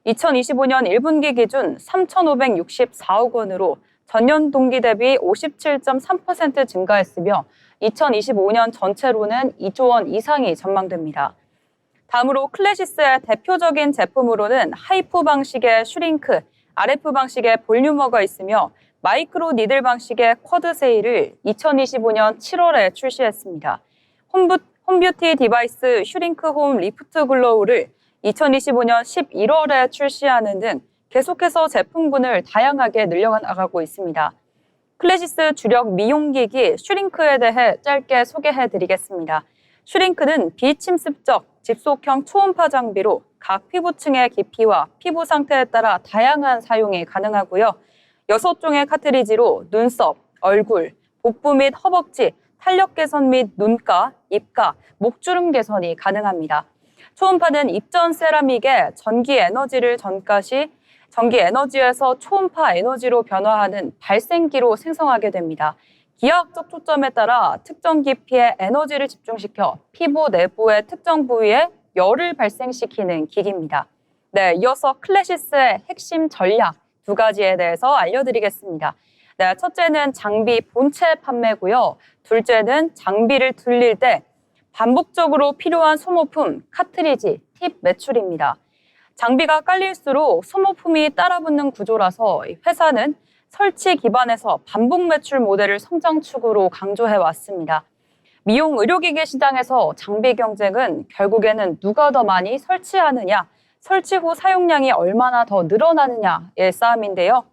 C: 2025년 1분기 기준 3,564억 원으로 전년 동기 대비 57.3% 증가했으며 2025년 전체로는 2조 원 이상이 전망됩니다. 다음으로 클래시스의 대표적인 제품으로는 하이프 방식의 슈링크, RF 방식의 볼륨어가 있으며 마이크로 니들 방식의 쿼드 세일을 2025년 7월에 출시했습니다. 홈뷰티 디바이스 슈링크 홈 리프트 글로우를 2025년 11월에 출시하는 등 계속해서 제품군을 다양하게 늘려나가고 있습니다. 클래시스 주력 미용기기 슈링크에 대해 짧게 소개해드리겠습니다. 슈링크는 비침습적 집속형 초음파 장비로 각 피부층의 깊이와 피부 상태에 따라 다양한 사용이 가능하고요. 6종의 카트리지로 눈썹, 얼굴, 복부 및 허벅지, 탄력 개선 및 눈가, 입가, 목주름 개선이 가능합니다. 초음파는 입전 세라믹에 전기 에너지를 전가 시 전기 에너지에서 초음파 에너지로 변화하는 발생기로 생성하게 됩니다. 기하학적 초점에 따라 특정 깊이의 에너지를 집중시켜 피부 내부의 특정 부위에 열을 발생시키는 기기입니다. 네, 이어서 클래시스의 핵심 전략 2가지에 대해서 알려드리겠습니다. 네, 첫째는 장비 본체 판매고요. 둘째는 장비를 돌릴 때 반복적으로 필요한 소모품, 카트리지, 팁 매출입니다. 장비가 깔릴수록 소모품이 따라붙는 구조라서 회사는 설치 기반에서 반복 매출 모델을 성장축으로 강조해 왔습니다. 미용 의료기기 시장에서 장비 경쟁은 결국에는 누가 더 많이 설치하느냐, 설치 후 사용량이 얼마나 더 늘어나느냐의 싸움인데요.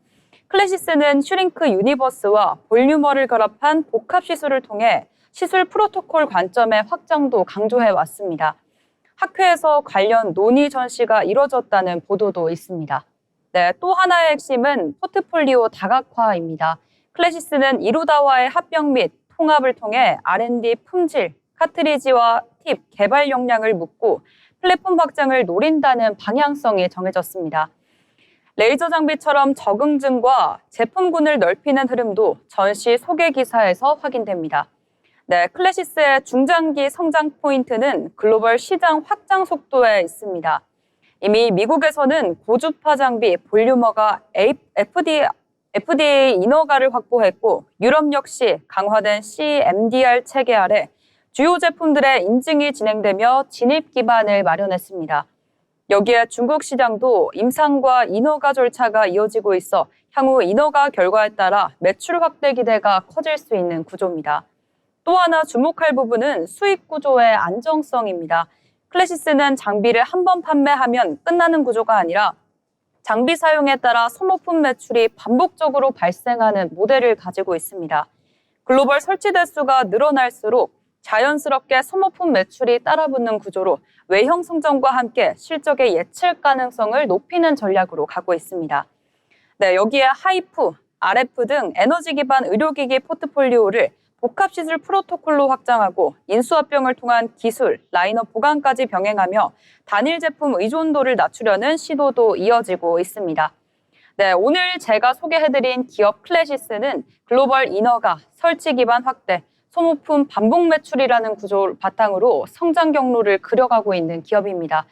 C: 클래시스는 슈링크 유니버스와 볼륨어를 결합한 복합 시술을 통해 시술 프로토콜 관점의 확장도 강조해 왔습니다. 학회에서 관련 논의 전시가 이뤄졌다는 보도도 있습니다. 네, 또 하나의 핵심은 포트폴리오 다각화입니다. 클래시스는 이루다와의 합병 및 통합을 통해 R&D 품질, 카트리지와 팁, 개발 역량을 묶고 플랫폼 확장을 노린다는 방향성이 정해졌습니다. 레이저 장비처럼 적응증과 제품군을 넓히는 흐름도 전시 소개 기사에서 확인됩니다. 네, 클래시스의 중장기 성장 포인트는 글로벌 시장 확장 속도에 있습니다. 이미 미국에서는 고주파 장비 볼륨어가 FDA 인허가를 확보했고 유럽 역시 강화된 CMDR 체계 아래 주요 제품들의 인증이 진행되며 진입 기반을 마련했습니다. 여기에 중국 시장도 임상과 인허가 절차가 이어지고 있어 향후 인허가 결과에 따라 매출 확대 기대가 커질 수 있는 구조입니다. 또 하나 주목할 부분은 수익 구조의 안정성입니다. 클래시스는 장비를 한 번 판매하면 끝나는 구조가 아니라 장비 사용에 따라 소모품 매출이 반복적으로 발생하는 모델을 가지고 있습니다. 글로벌 설치 대수가 늘어날수록 자연스럽게 소모품 매출이 따라붙는 구조로 외형 성장과 함께 실적의 예측 가능성을 높이는 전략으로 가고 있습니다. 네, 여기에 하이프, RF 등 에너지 기반 의료기기 포트폴리오를 복합시술 프로토콜로 확장하고 인수합병을 통한 기술, 라인업 보강까지 병행하며 단일 제품 의존도를 낮추려는 시도도 이어지고 있습니다. 네, 오늘 제가 소개해드린 기업 클래시스는 글로벌 인허가, 설치 기반 확대, 소모품 반복 매출이라는 구조를 바탕으로 성장 경로를 그려가고 있는 기업입니다.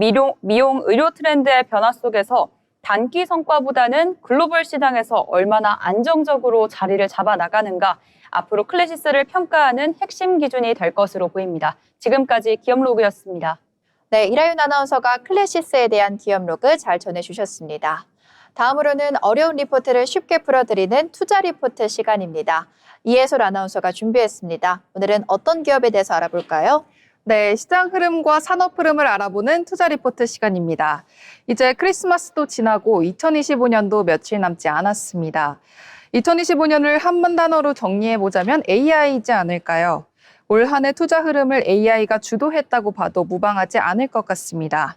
C: 미용 의료 트렌드의 변화 속에서 단기 성과보다는 글로벌 시장에서 얼마나 안정적으로 자리를 잡아 나가는가 앞으로 클래시스를 평가하는 핵심 기준이 될 것으로 보입니다. 지금까지 기업로그였습니다.
A: 네, 이라윤 아나운서가 클래시스에 대한 기업 로그 잘 전해주셨습니다. 다음으로는 어려운 리포트를 쉽게 풀어드리는 투자 리포트 시간입니다. 이해솔 아나운서가 준비했습니다. 오늘은 어떤 기업에 대해서 알아볼까요?
B: 네, 시장 흐름과 산업 흐름을 알아보는 투자 리포트 시간입니다. 이제 크리스마스도 지나고 2025년도 며칠 남지 않았습니다. 2025년을 한 단어로 정리해보자면 AI이지 않을까요? 올 한 해 투자 흐름을 AI가 주도했다고 봐도 무방하지 않을 것 같습니다.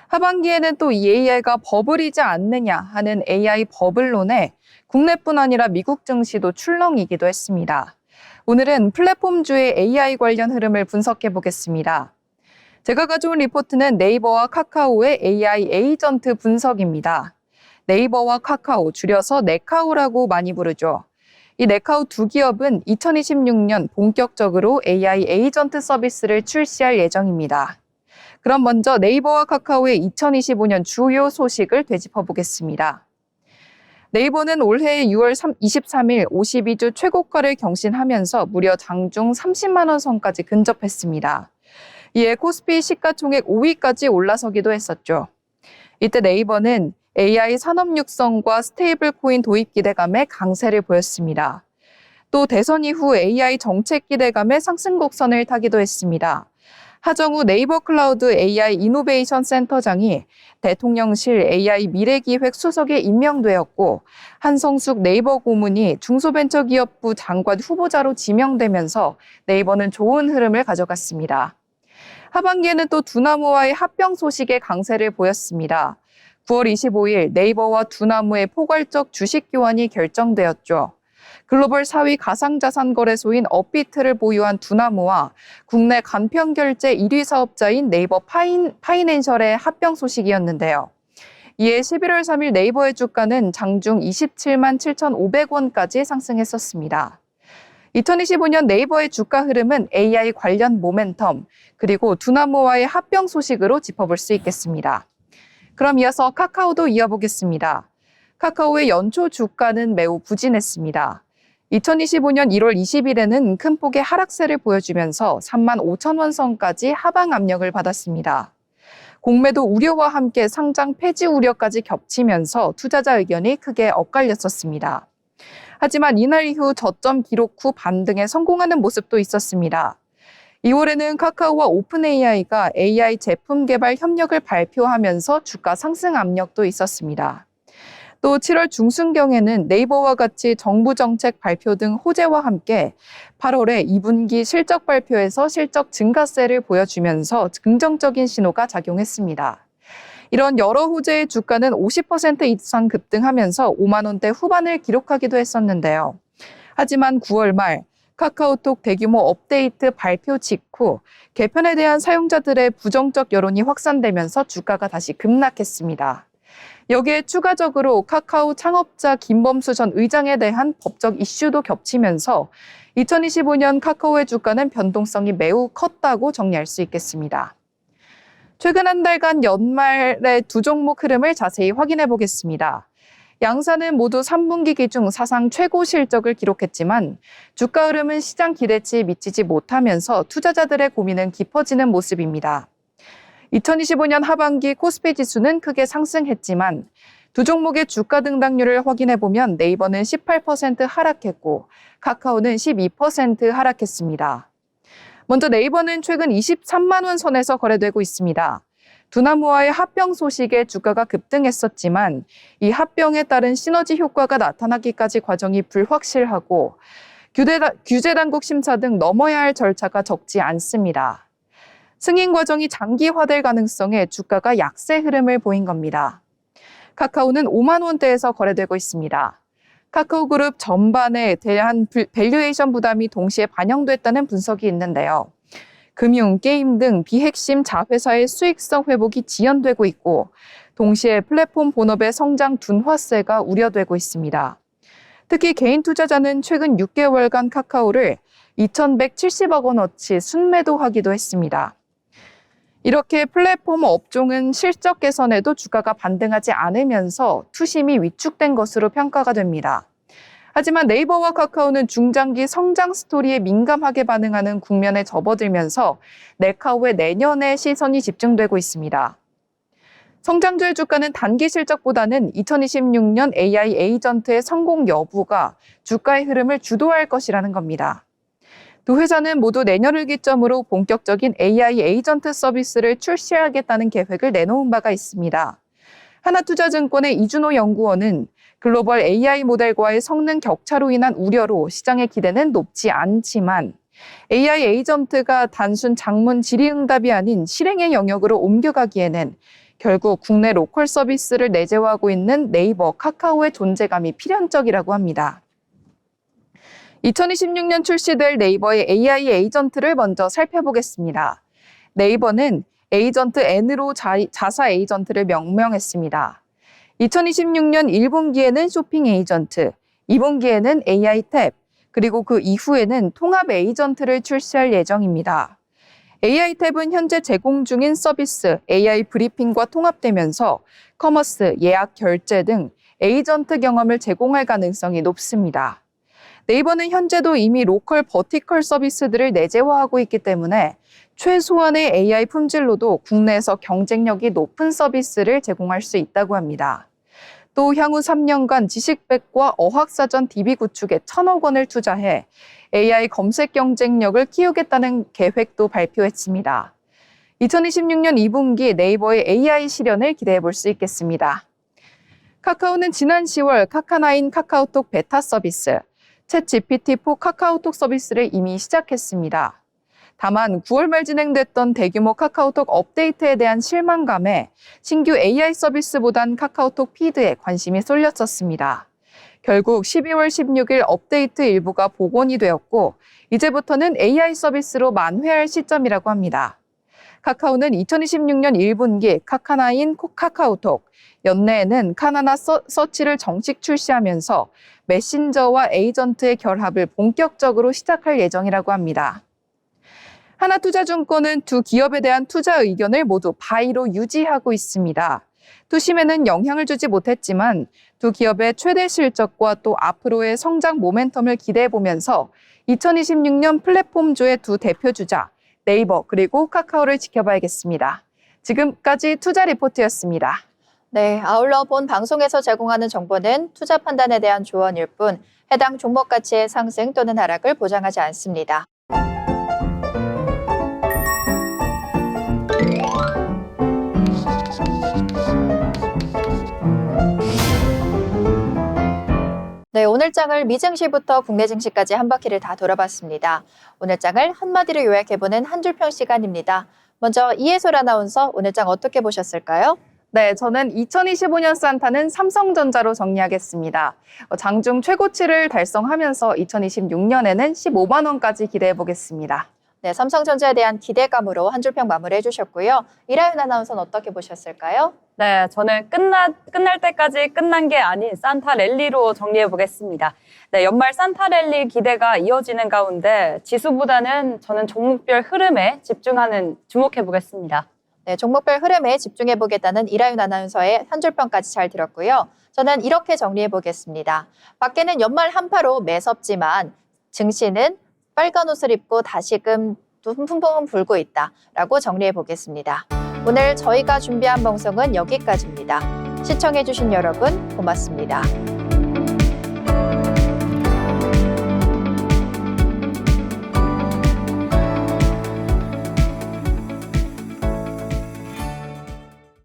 B: 하반기에는 또 이 AI가 버블이지 않느냐 하는 AI 버블론에 국내뿐 아니라 미국 증시도 출렁이기도 했습니다. 오늘은 플랫폼주의 AI 관련 흐름을 분석해 보겠습니다. 제가 가져온 리포트는 네이버와 카카오의 AI 에이전트 분석입니다. 네이버와 카카오, 줄여서 네카오라고 많이 부르죠. 이 네카오 두 기업은 2026년 본격적으로 AI 에이전트 서비스를 출시할 예정입니다. 그럼 먼저 네이버와 카카오의 2025년 주요 소식을 되짚어 보겠습니다. 네이버는 올해 6월 23일 52주 최고가를 경신하면서 무려 장중 30만 원 선까지 근접했습니다. 이에 코스피 시가총액 5위까지 올라서기도 했었죠. 이때 네이버는 AI 산업 육성과 스테이블 코인 도입 기대감에 강세를 보였습니다. 또 대선 이후 AI 정책 기대감에 상승 곡선을 타기도 했습니다. 하정우 네이버 클라우드 AI 이노베이션 센터장이 대통령실 AI 미래기획 수석에 임명되었고 한성숙 네이버 고문이 중소벤처기업부 장관 후보자로 지명되면서 네이버는 좋은 흐름을 가져갔습니다. 하반기에는 또 두나무와의 합병 소식에 강세를 보였습니다. 9월 25일 네이버와 두나무의 포괄적 주식 교환이 결정되었죠. 글로벌 4위 가상자산 거래소인 업비트를 보유한 두나무와 국내 간편결제 1위 사업자인 네이버 파이낸셜의 합병 소식이었는데요. 이에 11월 3일 네이버의 주가는 장중 27만 7,500원까지 상승했었습니다. 2025년 네이버의 주가 흐름은 AI 관련 모멘텀, 그리고 두나무와의 합병 소식으로 짚어볼 수 있겠습니다. 그럼 이어서 카카오도 이어보겠습니다. 카카오의 연초 주가는 매우 부진했습니다. 2025년 1월 20일에는 큰 폭의 하락세를 보여주면서 3만 5천 원 선까지 하방 압력을 받았습니다. 공매도 우려와 함께 상장 폐지 우려까지 겹치면서 투자자 의견이 크게 엇갈렸었습니다. 하지만 이날 이후 저점 기록 후 반등에 성공하는 모습도 있었습니다. 2월에는 카카오와 오픈AI가 AI 제품 개발 협력을 발표하면서 주가 상승 압력도 있었습니다. 또 7월 중순경에는 네이버와 같이 정부 정책 발표 등 호재와 함께 8월에 2분기 실적 발표에서 실적 증가세를 보여주면서 긍정적인 신호가 작용했습니다. 이런 여러 호재의 주가는 50% 이상 급등하면서 5만 원대 후반을 기록하기도 했었는데요. 하지만 9월 말 카카오톡 대규모 업데이트 발표 직후 개편에 대한 사용자들의 부정적 여론이 확산되면서 주가가 다시 급락했습니다. 여기에 추가적으로 카카오 창업자 김범수 전 의장에 대한 법적 이슈도 겹치면서 2025년 카카오의 주가는 변동성이 매우 컸다고 정리할 수 있겠습니다. 최근 한 달간 연말의 두 종목 흐름을 자세히 확인해 보겠습니다. 양사는 모두 3분기 기중 사상 최고 실적을 기록했지만 주가 흐름은 시장 기대치에 미치지 못하면서 투자자들의 고민은 깊어지는 모습입니다. 2025년 하반기 코스피 지수는 크게 상승했지만 두 종목의 주가 등락률을 확인해 보면 네이버는 18% 하락했고 카카오는 12% 하락했습니다. 먼저 네이버는 최근 23만 원 선에서 거래되고 있습니다. 두나무와의 합병 소식에 주가가 급등했었지만 이 합병에 따른 시너지 효과가 나타나기까지 과정이 불확실하고 규제 당국 심사 등 넘어야 할 절차가 적지 않습니다. 승인 과정이 장기화될 가능성에 주가가 약세 흐름을 보인 겁니다. 카카오는 5만 원대에서 거래되고 있습니다. 카카오그룹 전반에 대한 밸류에이션 부담이 동시에 반영됐다는 분석이 있는데요. 금융, 게임 등 비핵심 자회사의 수익성 회복이 지연되고 있고 동시에 플랫폼 본업의 성장 둔화세가 우려되고 있습니다. 특히 개인 투자자는 최근 6개월간 카카오를 2,170억 원어치 순매도하기도 했습니다. 이렇게 플랫폼 업종은 실적 개선에도 주가가 반등하지 않으면서 투심이 위축된 것으로 평가가 됩니다. 하지만 네이버와 카카오는 중장기 성장 스토리에 민감하게 반응하는 국면에 접어들면서 네카오의 내년에 시선이 집중되고 있습니다. 성장주의 주가는 단기 실적보다는 2026년 AI 에이전트의 성공 여부가 주가의 흐름을 주도할 것이라는 겁니다. 두 회사는 모두 내년을 기점으로 본격적인 AI 에이전트 서비스를 출시하겠다는 계획을 내놓은 바가 있습니다. 하나투자증권의 이준호 연구원은 글로벌 AI 모델과의 성능 격차로 인한 우려로 시장의 기대는 높지 않지만 AI 에이전트가 단순 장문 질의응답이 아닌 실행의 영역으로 옮겨가기에는 결국 국내 로컬 서비스를 내재화하고 있는 네이버, 카카오의 존재감이 필연적이라고 합니다. 2026년 출시될 네이버의 AI 에이전트를 먼저 살펴보겠습니다. 네이버는 에이전트 N으로 자사 에이전트를 명명했습니다. 2026년 1분기에는 쇼핑 에이전트, 2분기에는 AI 탭, 그리고 그 이후에는 통합 에이전트를 출시할 예정입니다. AI 탭은 현재 제공 중인 서비스 AI 브리핑과 통합되면서 커머스, 예약, 결제 등 에이전트 경험을 제공할 가능성이 높습니다. 네이버는 현재도 이미 로컬 버티컬 서비스들을 내재화하고 있기 때문에 최소한의 AI 품질로도 국내에서 경쟁력이 높은 서비스를 제공할 수 있다고 합니다. 또 향후 3년간 지식백과 어학사전 DB 구축에 1,000억 원을 투자해 AI 검색 경쟁력을 키우겠다는 계획도 발표했습니다. 2026년 2분기 네이버의 AI 실현을 기대해 볼 수 있겠습니다. 카카오는 지난 10월 카카나인 카카오톡 베타 서비스, 챗GPT4 카카오톡 서비스를 이미 시작했습니다. 다만 9월 말 진행됐던 대규모 카카오톡 업데이트에 대한 실망감에 신규 AI 서비스보단 카카오톡 피드에 관심이 쏠렸었습니다. 결국 12월 16일 업데이트 일부가 복원이 되었고 이제부터는 AI 서비스로 만회할 시점이라고 합니다. 카카오는 2026년 1분기 카카나인 카카오톡, 연내에는 카나나 서치를 정식 출시하면서 메신저와 에이전트의 결합을 본격적으로 시작할 예정이라고 합니다. 하나투자증권은 두 기업에 대한 투자 의견을 모두 바이로 유지하고 있습니다. 투심에는 영향을 주지 못했지만 두 기업의 최대 실적과 또 앞으로의 성장 모멘텀을 기대해보면서 2026년 플랫폼주의 두 대표주자 네이버 그리고 카카오를 지켜봐야겠습니다. 지금까지 투자 리포트였습니다.
A: 네, 아울러 본 방송에서 제공하는 정보는 투자 판단에 대한 조언일 뿐 해당 종목 가치의 상승 또는 하락을 보장하지 않습니다. 네, 오늘 장을 미증시부터 국내 증시까지 한 바퀴를 다 돌아봤습니다. 오늘 장을 한마디로 요약해보는 한 줄 평 시간입니다. 먼저 이해솔 아나운서, 오늘 장 어떻게 보셨을까요?
B: 네, 저는 2025년 산타는 삼성전자로 정리하겠습니다. 장중 최고치를 달성하면서 2026년에는 15만 원까지 기대해 보겠습니다.
A: 네, 삼성전자에 대한 기대감으로 한 줄 평 마무리해 주셨고요. 이라윤 아나운서는 어떻게 보셨을까요?
C: 네, 저는 끝날 때까지 끝난 게 아닌 산타 랠리로 정리해 보겠습니다. 네, 연말 산타 랠리 기대가 이어지는 가운데 지수보다는 저는 종목별 흐름에 주목해 보겠습니다.
A: 네, 종목별 흐름에 집중해 보겠다는 이라윤 아나운서의 한 줄 평까지 잘 들었고요. 저는 이렇게 정리해 보겠습니다. 밖에는 연말 한파로 매섭지만 증시는 빨간 옷을 입고 다시금 훈풍 불고 있다라고 정리해 보겠습니다. 오늘 저희가 준비한 방송은 여기까지입니다. 시청해 주신 여러분 고맙습니다.